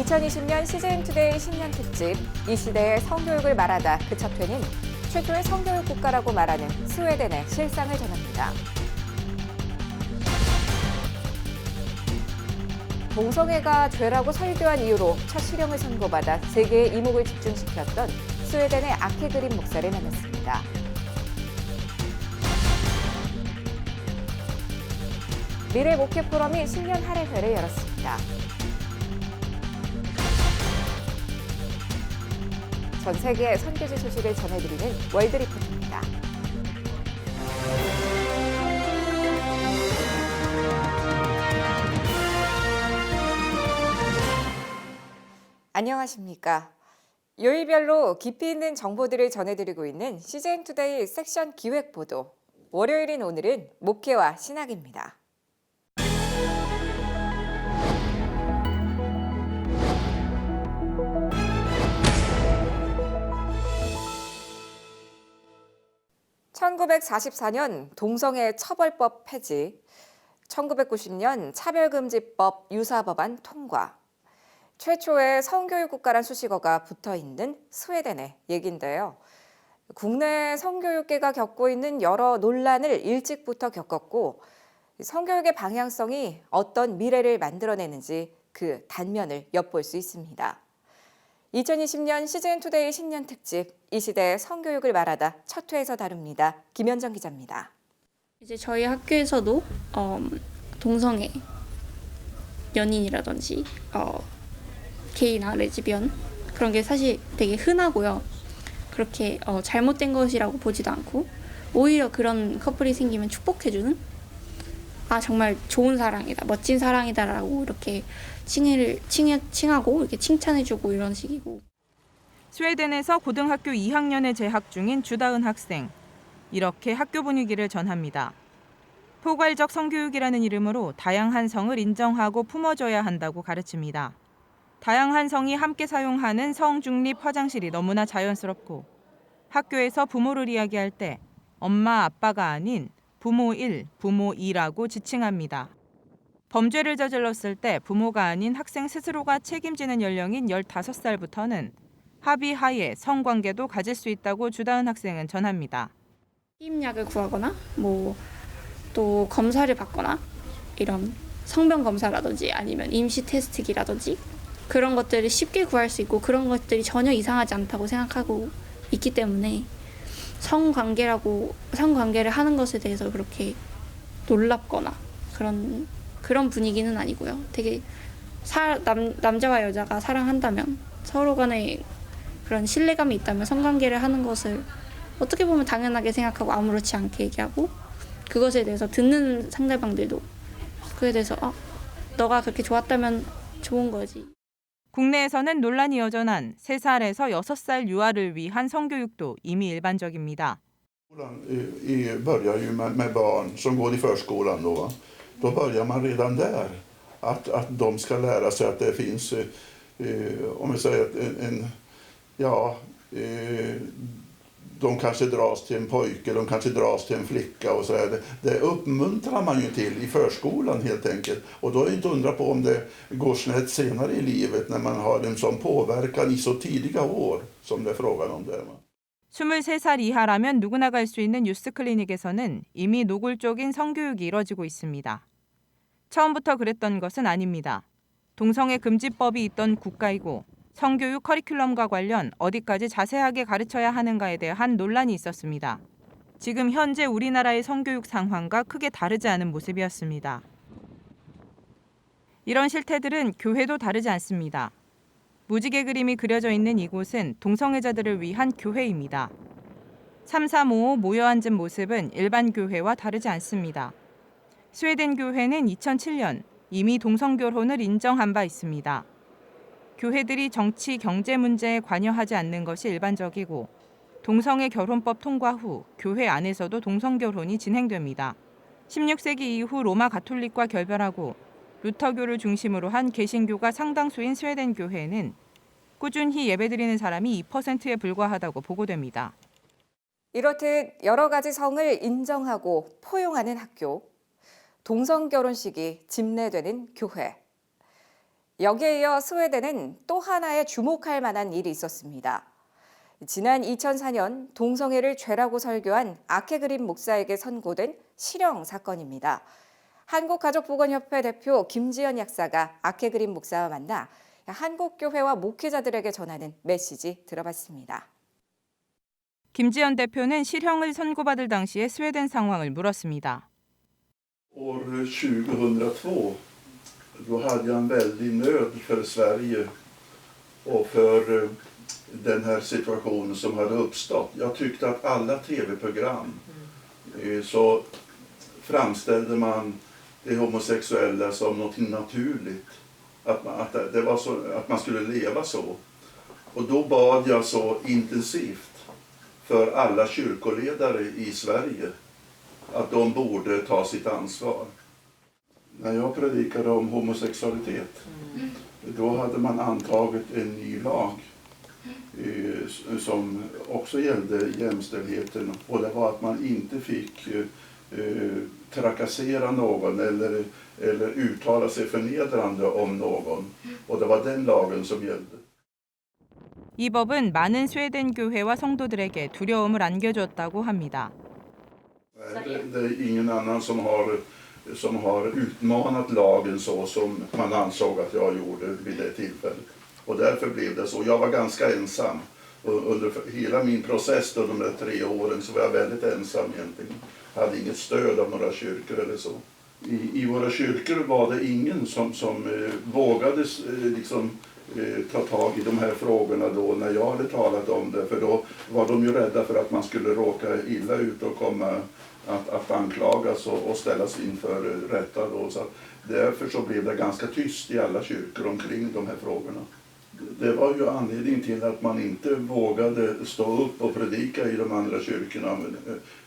2020년 CJN투데이 신년 특집, 이 시대의 성교육을 말하다 그 첫 회는 최초의 성교육 국가라고 말하는 스웨덴의 실상을 전합니다. 동성애가 죄라고 설교한 이유로 첫 실형을 선고받아 세계의 이목을 집중시켰던 스웨덴의 아키 그린 목사를 만났습니다. 미래 목회 포럼이 신년 할애회를 열었습니다. 전 세계 선교지 소식을 전해드리는 월드 리포트입니다. 안녕하십니까. 요일별로 깊이 있는 정보들을 전해드리고 있는 CJN투데이 섹션 기획보도. 월요일인 오늘은 목회와 신학입니다. (1944년) 동성애 처벌법 폐지, 1990년 차별금지법 유사법안 통과, 최초의 성교육 국가란 수식어가 붙어있는 스웨덴의 얘긴데요. 국내 성교육계가 겪고 있는 여러 논란을 일찍부터 겪었고 성교육의 방향성이 어떤 미래를 만들어내는지 그 단면을 엿볼 수 있습니다. 2020년 CJN투데이 신년 특집, 이 시대의 성교육을 말하다 첫 회에서 다룹니다. 김현정 기자입니다. 이제 저희 학교에서도 동성애 연인이라든지 게이나 레즈비언 그런 게 사실 되게 흔하고요. 그렇게 잘못된 것이라고 보지도 않고 오히려 그런 커플이 생기면 축복해주는 정말 좋은 사랑이다, 멋진 사랑이다라고 이렇게 칭하고 이렇게 칭찬해주고 이런 식이고. 스웨덴에서 고등학교 2학년에 재학 중인 주다은 학생. 이렇게 학교 분위기를 전합니다. 포괄적 성교육이라는 이름으로 다양한 성을 인정하고 품어줘야 한다고 가르칩니다. 다양한 성이 함께 사용하는 성중립 화장실이 너무나 자연스럽고 학교에서 부모를 이야기할 때 엄마, 아빠가 아닌 부모 1, 부모 2라고 지칭합니다. 범죄를 저질렀을 때 부모가 아닌 학생 스스로가 책임지는 연령인 15살부터는 합의 하에 성관계도 가질 수 있다고 주다은 학생은 전합니다. 피임약을 구하거나 또 검사를 받거나 이런 성병 검사라든지 아니면 임시 테스트기라든지 그런 것들을 쉽게 구할 수 있고 그런 것들이 전혀 이상하지 않다고 생각하고 있기 때문에 성관계를 하는 것에 대해서 그렇게 놀랍거나 그런 분위기는 아니고요. 되게 남자와 여자가 사랑한다면 서로 간에 그런 신뢰감이 있다면 성관계를 하는 것을 어떻게 보면 당연하게 생각하고 아무렇지 않게 얘기하고 그것에 대해서 듣는 상대방들도 그에 대해서 너가 그렇게 좋았다면 좋은 거지. 국내에서는 논란이 여전한 3살에서 6살 유아를 위한 성교육도 이미 일반적입니다. Skolan börjar ju med barn som går i förskolan då. Då börjar man redan där att de ska lära sig att det finns om vi säger de kanske dras till en pojke, de kanske dras till en flicka och så här. Det uppmuntrar man ju till i förskolan helt enkelt. Och då är det inte undra på om det går snett senare i livet när man har en sån påverkan i så tidiga år som det är frågan om där. 23살 이하라면 누구나 갈 수 있는 유스 클리닉에서는 이미 노골적인 성교육이 이뤄지고 있습니다. 처음부터 그랬던 것은 아닙니다. 동성애 금지법이 있던 국가이고 성교육 커리큘럼과 관련 어디까지 자세하게 가르쳐야 하는가에 대한 논란이 있었습니다. 지금 현재 우리나라의 성교육 상황과 크게 다르지 않은 모습이었습니다. 이런 실태들은 교회도 다르지 않습니다. 무지개 그림이 그려져 있는 이곳은 동성애자들을 위한 교회입니다. 3355 모여 앉은 모습은 일반 교회와 다르지 않습니다. 스웨덴 교회는 2007년 이미 동성결혼을 인정한 바 있습니다. 교회들이 정치, 경제 문제에 관여하지 않는 것이 일반적이고 동성애 결혼법 통과 후 교회 안에서도 동성결혼이 진행됩니다. 16세기 이후 로마 가톨릭과 결별하고 루터교를 중심으로 한 개신교가 상당수인 스웨덴 교회는 꾸준히 예배드리는 사람이 2%에 불과하다고 보고됩니다. 이렇듯 여러 가지 성을 인정하고 포용하는 학교, 동성 결혼식이 집례되는 교회. 여기에 이어 스웨덴은 또 하나의 주목할 만한 일이 있었습니다. 지난 2004년 동성애를 죄라고 설교한 아케그림 목사에게 선고된 실형 사건입니다. 한국가족보건협회 대표 김지연 약사가 아케그림 목사와 만나 한국교회와 목회자들에게 전하는 메시지 들어봤습니다. 김지연 대표는 실형을 선고받을 당시의 스웨덴 상황을 물었습니다. År 2002 då hade jag en väldig nöd för Sverige och för den här situationen som hade uppstått. Jag tyckte att alla tv-program så framställde man det homosexuella som något naturligt. Det var så, att man skulle leva så. Och då bad jag så intensivt för alla kyrkoledare i Sverige att de borde ta sitt ansvar. När jag predikade om homosexualitet, då hade man antagit en ny lag som också gällde jämställdheten. Och det var att man inte fick trakassera någon eller uttala sig förnedrande om någon. Och det var den lagen som gällde. 이 법은 많은 스웨덴 교회와 성도들에게 두려움을 안겨주었다고 합니다. Det är ingen annan som har utmanat lagen så som man ansåg att jag gjorde vid det tillfället. Och därför blev det så. Jag var ganska ensam. Under hela min process då, de där 3 åren, så var jag väldigt ensam egentligen. Jag hade inget stöd av några kyrkor eller så. I våra kyrkor var det ingen som vågade liksom ta tag i de här frågorna då när jag hade talat om det. För då var de ju rädda för att man skulle råka illa ut och komma att anklagas och ställas inför rätta då. Så därför så blev det ganska tyst i alla kyrkor omkring de här frågorna. Det var ju anledningen till att man inte vågade stå upp och predika i de andra kyrkorna.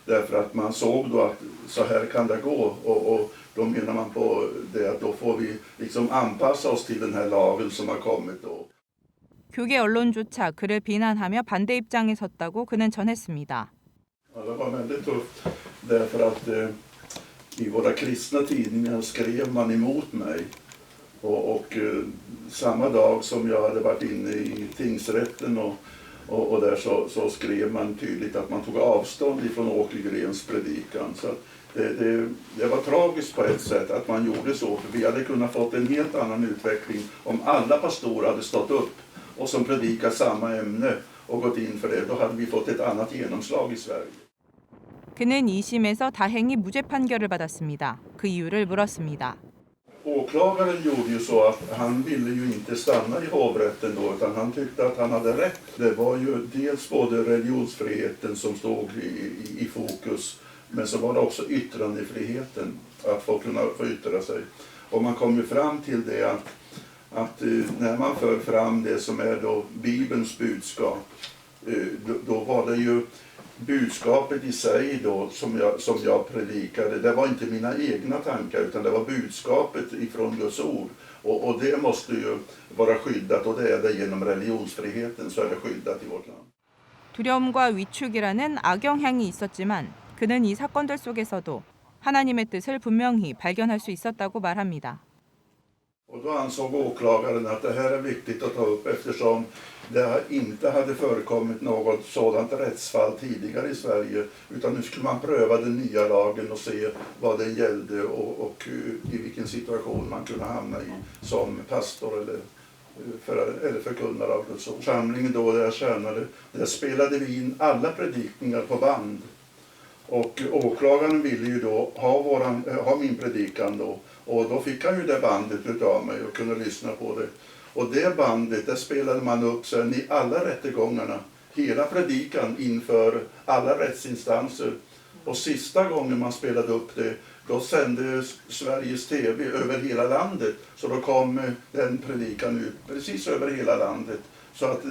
Därför att man såg då att så här kan det gå. Och då menar man på det att då får vi liksom anpassa oss till den här lagen som har kommit då. 교계 언론조차 그를 비난하며 반대 입장에 섰다고 그는 전했습니다. Ja, det var väldigt tufft därför att i våra kristna tidningar skrev man emot mig. Och samma dag som jag hade varit inne i tingsrätten och där så skrev man tydligt att man tog avstånd ifrån Åke Grens predikan. Så det var tragiskt på ett sätt att man gjorde så, för vi hade kunnat fått en helt annan utveckling om alla pastorer hade stått upp och som predikar samma ämne och gått in för det. Då hade vi fått ett annat genomslag i Sverige. 그는 2심에서 다행히 무죄 판결을 받았습니다. 그 이유를 물었습니다. Åklagaren gjorde ju så att han ville ju inte stanna i hovrätten då, utan han tyckte att han hade rätt. Det var ju dels både religionsfriheten som stod i fokus, men så var det också yttrandefriheten, att kunna få yttra sig. Och man kom ju fram till det att när man för fram det som är då Bibelns budskap, då var det ju budskapet i sig då som jag predikade. Det var inte mina egna tankar, utan det var budskapet ifrån Guds ord. Och det måste ju vara skyddat, och det är det genom religionsfriheten, så är det skyddat i vårt land. 두려움과 위축이라는 악영향이 있었지만 그는 이 사건들 속에서도 하나님의 뜻을 분명히 발견할 수 있었다고 말합니다. Och då ansåg åklagaren att det här är viktigt att ta upp eftersom det inte hade förekommit något sådant rättsfall tidigare i Sverige, utan nu skulle man pröva den nya lagen och se vad den gällde och i vilken situation man kunde hamna i som pastor eller förkunnare av Guds ord. Församlingen då där jag tjänade, där spelade vi in alla predikningar på band. Och åklagaren ville ju då ha min predikan då. Och då fick han ju det bandet utav mig och kunde lyssna på det. Och det bandet, det spelade man upp sen i alla rättegångarna. Hela predikan inför alla rättsinstanser. Och sista gången man spelade upp det, då sände Sveriges TV över hela landet. Så då kom den predikan ut precis över hela landet. Så att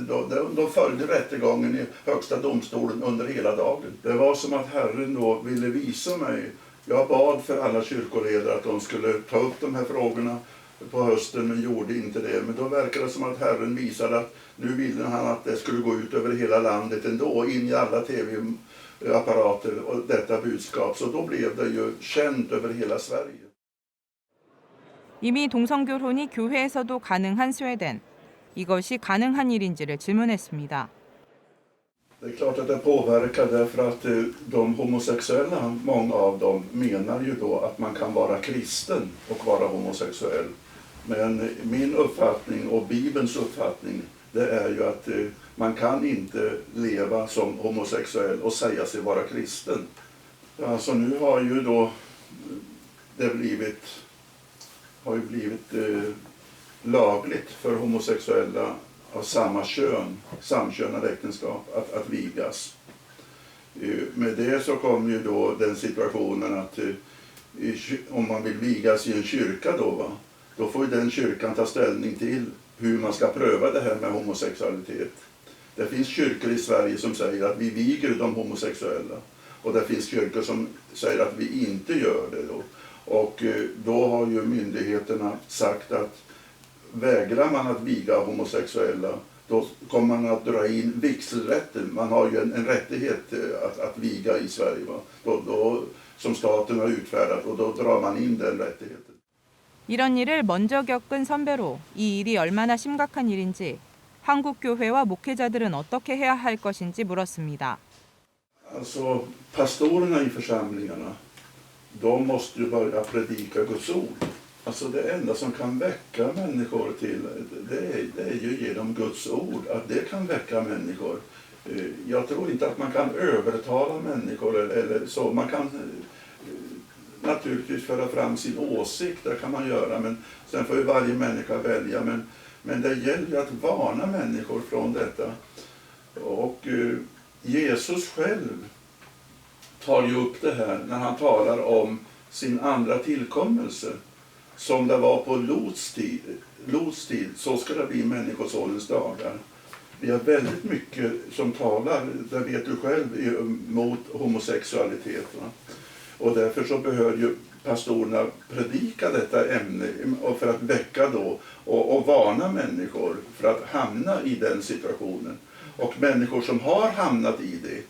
de följde rättegången i högsta domstolen under hela dagen. Det var som att Herren då ville visa mig. Jag bad för alla kyrkoledare att de skulle ta upp de här frågorna på hösten, men gjorde inte det. Men då verkade det som att Herren visade att nu ville han att det skulle gå ut över hela landet ändå, in i alla tv-apparater och detta budskap. Så då blev det ju känt över hela Sverige. 이미 동성결혼이 교회에서도 가능한 스웨덴. 이것이 가능한 일인지를 질문했습니다. Det är klart att det påverkar därför att de homosexuella, många av dem menar ju då att man kan vara kristen och vara homosexuell. Men min uppfattning och Bibelns uppfattning det är ju att man kan inte leva som homosexuell och säga sig vara kristen. Alltså nu har ju då det blivit lagligt för homosexuella av samma kön, samkönade äktenskap, att vigas. Med det så kommer ju då den situationen att om man vill vigas i en kyrka då får ju den kyrkan ta ställning till hur man ska pröva det här med homosexualitet. Det finns kyrkor i Sverige som säger att vi viger de homosexuella. Och det finns kyrkor som säger att vi inte gör det då. Och då har ju myndigheterna sagt att vägrar man att viga homosexuella då kommer man att dra in vigselrätten. Man har ju en rättighet att viga i Sverige då, som staten har utfärdat och då drar man in den rättigheten. 이런 일을 먼저 겪은 선배로 이 일이 얼마나 심각한 일인지 한국 교회와 목회자들은 어떻게 해야 할 것인지 물었습니다. Alltså pastorerna i församlingarna, de måste ju börja predika Guds ord. Alltså det enda som kan väcka människor till det är ju genom Guds ord, att det kan väcka människor. Jag tror inte att man kan övertala människor eller så. Man kan naturligtvis föra fram sin åsikt, det kan man göra, men sen får ju varje människa välja. Men det gäller ju att varna människor från detta. Och Jesus själv tar ju upp det här när han talar om sin andra tillkommelse. Som det var på Lots tid, så ska det bli människosålens dagar. Vi har väldigt mycket som talar, det vet du själv, mot homosexualitet. Va? Och därför så behöver ju pastorerna predika detta ämne och för att väcka då och varna människor för att hamna i den situationen. Och människor som har hamnat i det,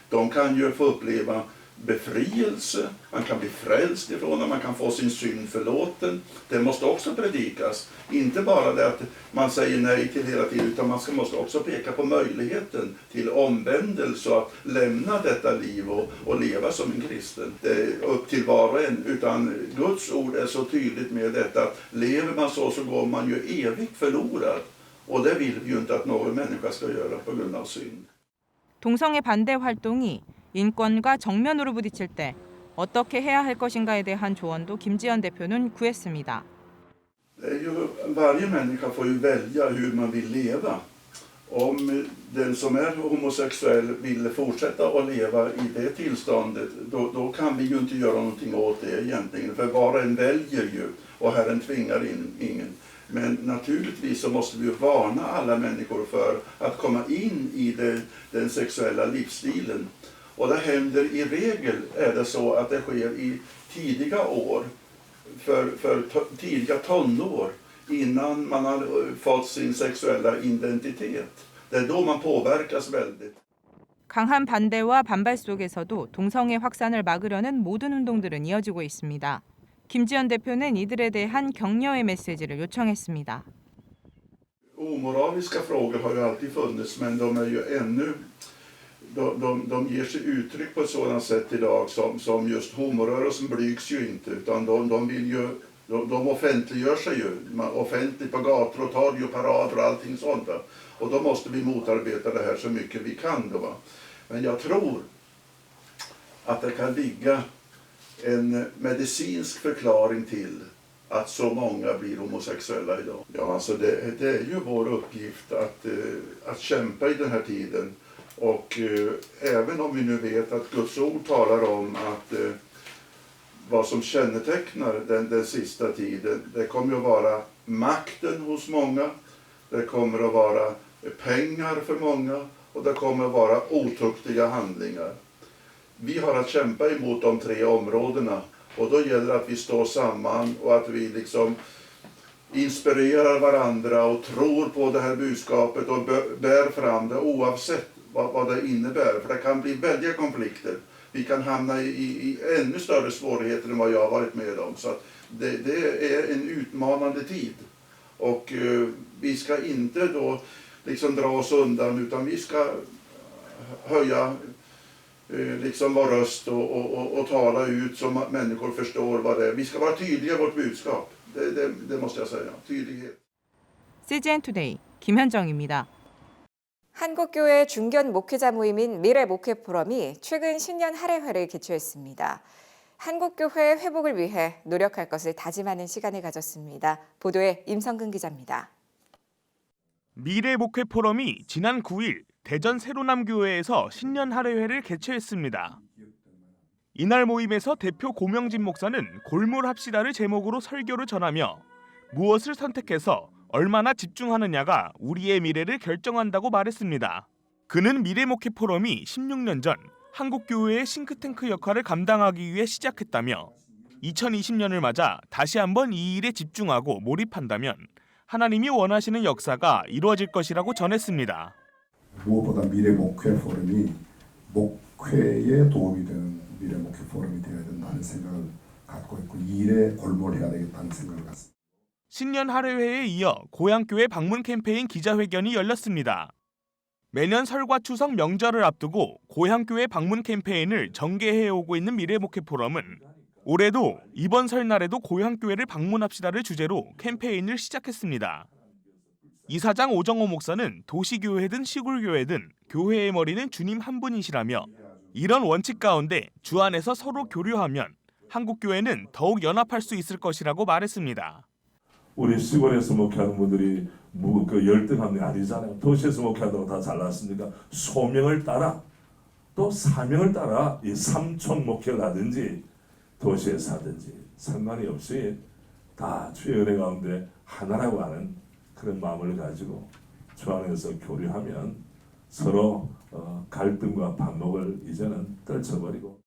de kan ju få uppleva befrielse, man kan bli frälst ifrån och man kan få sin synd förlåten. Det måste också predikas. Inte bara det att man säger nej till hela tiden, utan man måste också peka på möjligheten till omvändelse och att lämna detta liv och leva som en kristen. Det är upp till var och en, utan Guds ord är så tydligt med detta att lever man så går man ju evigt förlorad. Och det vill vi ju inte att någon människa ska göra på grund av synd. 동성애 반대 활동이 인권과 정면으로 부딪힐 때 어떻게 해야 할 것인가에 대한 조언도 김지연 대표는 구했습니다. Varje människa får ju välja hur man vill leva. Om den som är homosexuell vill fortsätta att leva i det tillståndet, då kan vi ju inte göra någonting åt det egentligen. För var och en väljer ju och Herren tvingar ingen. Men naturligtvis så måste vi varna alla människor för att komma in i den sexuella livsstilen. Och det händer i regel är det så att det sker i tidiga år, för tidiga tonår, innan man har fått sin sexuella identitet. Det är då man påverkas väldigt. 강한 반대와 반발 속에서도 동성애 확산을 막으려는 모든 운동들은 이어지고 있습니다. 김지연 대표는 이들에 대한 격려의 메시지를 요청했습니다. Omoraliska frågor har ju alltid funnits, men de är ju ännu de ger sig uttryck på ett sådant sätt idag som just homorörelsen blygs ju inte, utan de offentliggör sig ju offentligt på gator och torg och parader och allting sånt. Och då måste vi motarbeta det här så mycket vi kan då. Va? Men jag tror att det kan ligga en medicinsk förklaring till att så många blir homosexuella idag. Ja, alltså det är ju vår uppgift att kämpa i den här tiden. Och även om vi nu vet att Guds ord talar om att vad som kännetecknar den sista tiden, det kommer att vara makten hos många, det kommer att vara pengar för många och det kommer att vara otuktiga handlingar. Vi har att kämpa emot de 3 områdena och då gäller det att vi står samman och att vi liksom inspirerar varandra och tror på det här budskapet och bär fram det oavsett vad det innebär. För det kan bli väldiga konflikter. Vi kan hamna i ännu större svårigheter än vad jag har varit med om. Så att Det är en utmanande tid. Och vi ska inte då liksom dra oss undan, utan vi ska höja liksom vår röst och tala ut så att människor förstår vad det är. Vi ska vara tydliga i vårt budskap. Det måste jag säga. Tydlighet. CGN 투데이 김현정입니다. 한국교회 중견 목회자 모임인 미래 목회 포럼이 최근 신년 할애회를 개최했습니다. 한국교회 회복을 위해 노력할 것을 다짐하는 시간을 가졌습니다. 보도에 임성근 기자입니다. 미래 목회 포럼이 지난 9일 대전 세로남교회에서 신년 할애회를 개최했습니다. 이날 모임에서 대표 고명진 목사는 골몰합시다를 제목으로 설교를 전하며 무엇을 선택해서 얼마나 집중하느냐가 우리의 미래를 결정한다고 말했습니다. 그는 미래 목회 포럼이 16년 전 한국교회의 싱크탱크 역할을 감당하기 위해 시작했다며 2020년을 맞아 다시 한번 이 일에 집중하고 몰입한다면 하나님이 원하시는 역사가 이루어질 것이라고 전했습니다. 무엇보다 미래 목회 포럼이 목회에 도움이 되는 미래 목회 포럼이 되어야 된다는 생각을 갖고 있고 이 일에 골몰해야 되겠다는 생각을 갖습니다. 신년 할애회에 이어 고향교회 방문 캠페인 기자회견이 열렸습니다. 매년 설과 추석 명절을 앞두고 고향교회 방문 캠페인을 전개해오고 있는 미래 목회 포럼은 올해도 이번 설날에도 고향교회를 방문합시다를 주제로 캠페인을 시작했습니다. 이사장 오정호 목사는 도시교회든 시골교회든 교회의 머리는 주님 한 분이시라며 이런 원칙 가운데 주 안에서 서로 교류하면 한국교회는 더욱 연합할 수 있을 것이라고 말했습니다. 우리 시골에서 목회하는 분들이 그 열등한 게 아니잖아요. 도시에서 목회한다고 다 잘났습니까? 소명을 따라 또 사명을 따라 이 삼촌 목회를 하든지 도시에서 하든지 상관이 없이 다 주의 은혜 가운데 하나라고 하는 그런 마음을 가지고 주 안에서 교류하면 서로 갈등과 반목을 이제는 떨쳐버리고.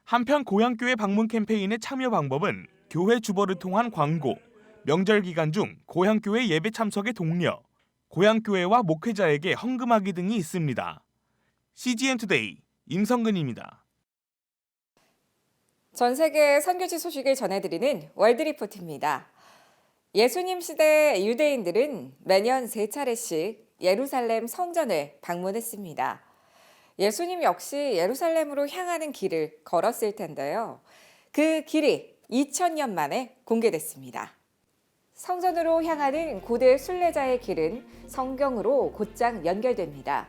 한편 고향교회 방문 캠페인의 참여 방법은 교회 주보를 통한 광고, 명절 기간 중 고향교회 예배 참석의 독려, 고향교회와 목회자에게 헌금하기 등이 있습니다. CGN 투데이 임성근입니다. 전 세계 선교지 소식을 전해드리는 월드리포트입니다. 예수님 시대 유대인들은 매년 3차례씩 예루살렘 성전을 방문했습니다. 예수님 역시 예루살렘으로 향하는 길을 걸었을 텐데요. 그 길이 2000년 만에 공개됐습니다. 성전으로 향하는 고대 순례자의 길은 성경으로 곧장 연결됩니다.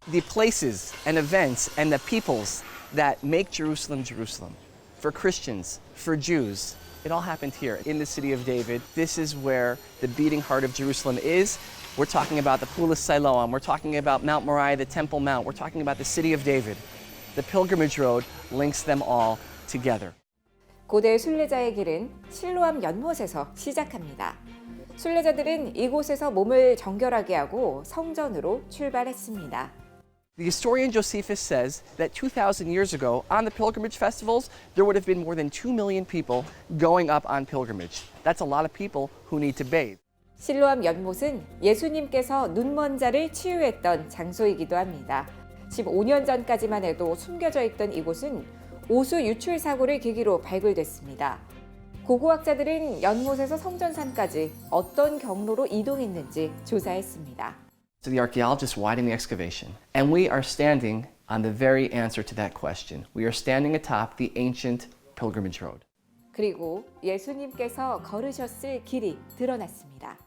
The places and events and the peoples that make Jerusalem, Jerusalem. For Christians, for Jews, it all happened here in the city of David. This is where the beating heart of Jerusalem is. We're talking about the Pool of Siloam. We're talking about Mount Moriah, the Temple Mount. We're talking about the city of David. The pilgrimage road links them all together. 고대 순례자의 길은 실로암 연못에서 시작합니다. 순례자들은 이곳에서 몸을 정결하게 하고 성전으로 출발했습니다. The historian Josephus says that 2,000 years ago, on the pilgrimage festivals, there would have been more than 2 million people going up on pilgrimage. That's a lot of people who need to bathe. 실로암 연못은 예수님께서 눈먼 자를 치유했던 장소이기도 합니다. 15년 전까지만 해도 숨겨져 있던 이곳은 오수 유출 사고를 계기로 발굴됐습니다. 고고학자들은 연못에서 성전산까지 어떤 경로로 이동했는지 조사했습니다. So the archaeologists widened the excavation, and we are standing on the very answer to that question. We are standing atop the ancient pilgrimage road. 그리고 예수님께서 걸으셨을 길이 드러났습니다.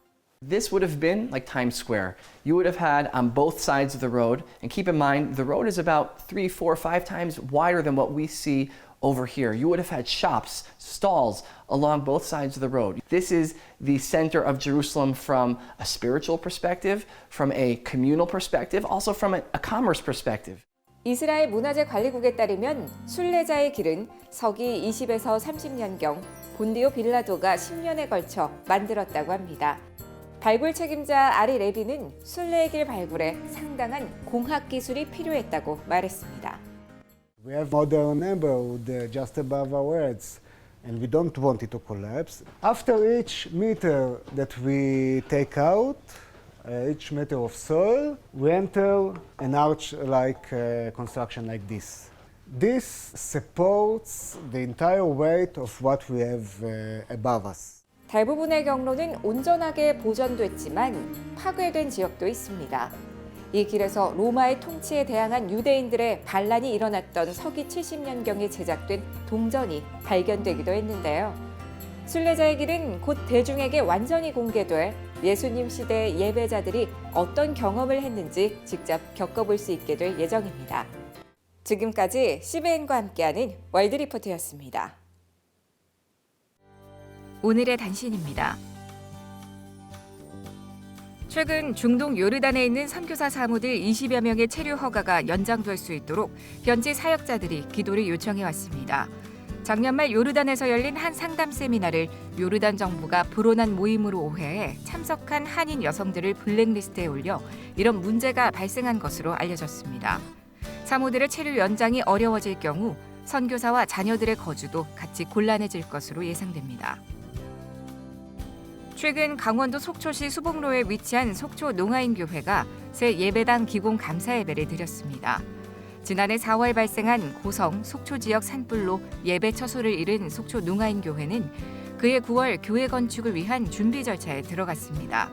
This would have been like Times Square. You would have had on both sides of the road, and keep in mind, the road is about 3, 4, 5 times wider than what we see over here. You would have had shops, stalls along both sides of the road. This is the center of Jerusalem from a spiritual perspective, from a communal perspective, also from a commerce perspective. 이스라엘 문화재 관리국에 따르면 순례자의 길은 서기 20에서 30년경 본디오 빌라도가 10년에 걸쳐 만들었다고 합니다. 발굴 책임자 아리 레비는 순례의 길 발굴에 상당한 공학 기술이 필요했다고 말했습니다. We have modern neighborhood just above our heads, and we don't want it to collapse. After each meter that we take out, each meter of soil, we enter an arch-like construction like this. This supports the entire weight of what we have above us. 대부분의 경로는 온전하게 보존됐지만 파괴된 지역도 있습니다. 이 길에서 로마의 통치에 대항한 유대인들의 반란이 일어났던 서기 70년경에 제작된 동전이 발견되기도 했는데요. 순례자의 길은 곧 대중에게 완전히 공개돼 예수님 시대의 예배자들이 어떤 경험을 했는지 직접 겪어볼 수 있게 될 예정입니다. 지금까지 CBN과 함께하는 월드리포트였습니다. 오늘의 단신입니다. 최근 중동 요르단에 있는 선교사 사무들 20여 명의 체류 허가가 연장될 수 있도록 현지 사역자들이 기도를 요청해 왔습니다. 작년 말 요르단에서 열린 한 상담 세미나를 요르단 정부가 불온한 모임으로 오해해 참석한 한인 여성들을 블랙리스트에 올려 이런 문제가 발생한 것으로 알려졌습니다. 사무들의 체류 연장이 어려워질 경우 선교사와 자녀들의 거주도 같이 곤란해질 것으로 예상됩니다. 최근 강원도 속초시 수복로에 위치한 속초 농아인 교회가 새 예배당 기공 감사 예배를 드렸습니다. 지난해 4월 발생한 고성 속초 지역 산불로 예배 처소를 잃은 속초 농아인 교회는 그해 9월 교회 건축을 위한 준비 절차에 들어갔습니다.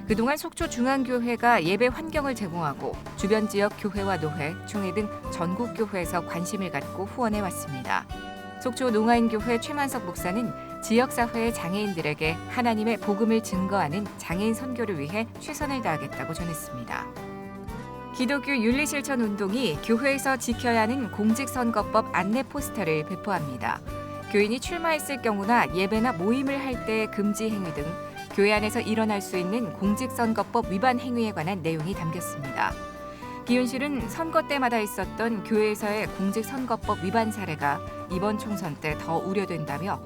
그동안 속초 중앙교회가 예배 환경을 제공하고 주변 지역 교회와 노회, 총회 등 전국 교회에서 관심을 갖고 후원해 왔습니다. 속초 농아인교회 최만석 목사는 지역사회의 장애인들에게 하나님의 복음을 증거하는 장애인 선교를 위해 최선을 다하겠다고 전했습니다. 기독교 윤리실천운동이 교회에서 지켜야 하는 공직선거법 안내 포스터를 배포합니다. 교인이 출마했을 경우나 예배나 모임을 할 때 금지 행위 등 교회 안에서 일어날 수 있는 공직선거법 위반 행위에 관한 내용이 담겼습니다. 기윤실은 선거 때마다 있었던 교회에서의 공직선거법 위반 사례가 이번 총선 때 더 우려된다며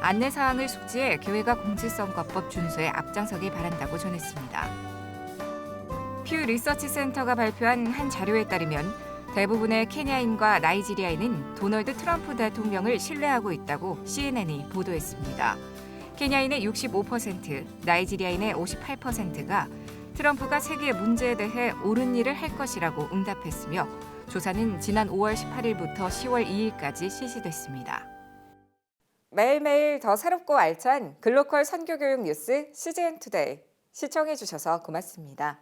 안내사항을 숙지해 교회가 공직선거법 준수에 앞장서길 바란다고 전했습니다. 퓨 리서치 센터가 발표한 한 자료에 따르면 대부분의 케냐인과 나이지리아인은 도널드 트럼프 대통령을 신뢰하고 있다고 CNN이 보도했습니다. 케냐인의 65%, 나이지리아인의 58%가 트럼프가 세계 문제에 대해 옳은 일을 할 것이라고 응답했으며 조사는 지난 5월 18일부터 10월 2일까지 실시됐습니다. 매일매일 더 새롭고 알찬 글로컬 선교교육 뉴스 CGN 투데이 시청해 주셔서 고맙습니다.